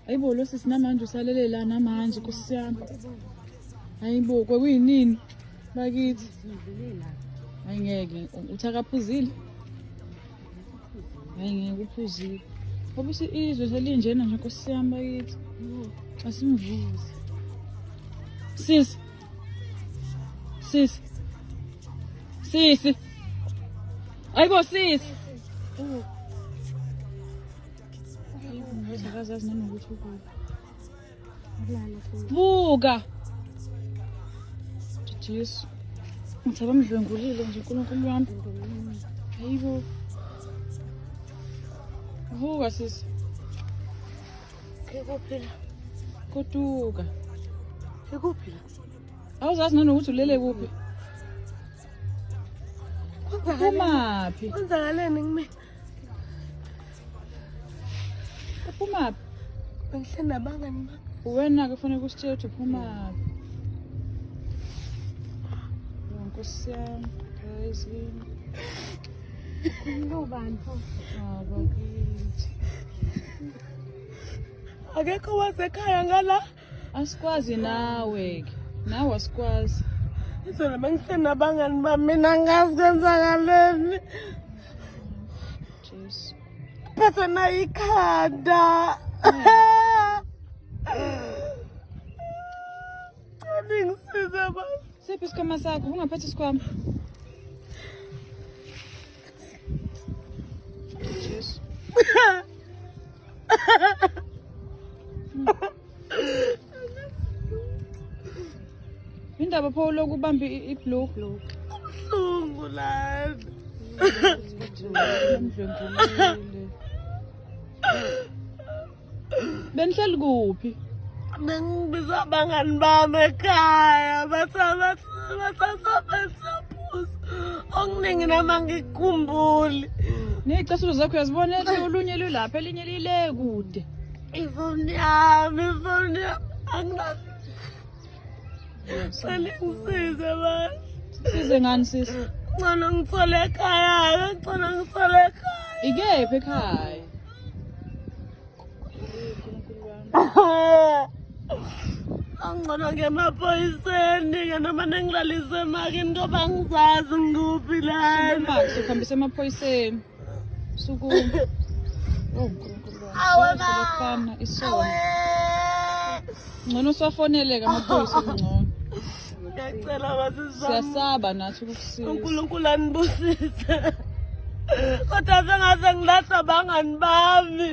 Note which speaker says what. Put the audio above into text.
Speaker 1: Hayibo lo sisi namanje usalele la namanje kusiyami. Hayibo kwakuyinini bakithi. Ayingeke uthakaphuzile. Ayingeke uphuzile. Ngoba izwe selinjena nje kusiyami bakithi. Asimvuze. Sisi. Sisi. Sisi. Hayibo sisi. Akazazi nanokuthi ukuba. Vuka. Jesu. Ngithaba mdlwengulile nje uNkulunkulu wami. Hayibo. Vuka sisi.
Speaker 2: Kekuphila.
Speaker 1: Koduka.
Speaker 2: Kekuphila.
Speaker 1: Awuzazi nanokuthi ulele kuphi? Kumaphi?
Speaker 2: Kwenzakaleni kimi?
Speaker 1: Kumaphi?
Speaker 2: Bengihle nabangani bami.
Speaker 1: Wena ke kufanele usitshele ukuthi uphumaphi. Nkosi yami, guys.
Speaker 2: Ngubani pho?
Speaker 1: Bakithi.
Speaker 2: Akekho wasekhaya ngala?
Speaker 1: Asikwazi nawe ke. Nawe asikwazi.
Speaker 2: Izolo bengihle nabangani bami mina ngazi kwenzakaleni.
Speaker 1: Jesu.
Speaker 2: Phethwe na ikhanda. Ngisize bani.
Speaker 1: Siphi isikhwama sakho? Ungaphethe isikhwama. Jesu. Indaba pho lokubamba iblue.
Speaker 2: Ubuhlungu lana.
Speaker 1: Mdlwengulile. Benihleli kuphi?
Speaker 2: Bengibiza abangani bami ekhaya basasaphuza okuningi nama ngikhumbuli.
Speaker 1: Ney'casulo zakho uyazibona ethi olunye lulapha elinye lile kude.
Speaker 2: Ifoni yami anginazi. Ngisize bani.
Speaker 1: Size ngani sisi?
Speaker 2: Ngcono ngithole ekhaya, ngithole ekhaya.
Speaker 1: Ikephi ekhaya?
Speaker 2: Angcono ngemaphoyiseni noma nengilalise emakini ngoba ngizazi ngikuphi lana.
Speaker 1: Manje ukhambise emaphoyiseni. Sukuma. Oh uNkulunkulu wami.
Speaker 2: Awe ma.
Speaker 1: Bafana isona. Ngcono usafoneleka amaphoyisa ngcono.
Speaker 2: Ngiyacela basizami.
Speaker 1: Siyasaba nathi ukukusiza.
Speaker 2: uNkulunkulu anibusise. Kodwa sengaze ngilahla abangani bami.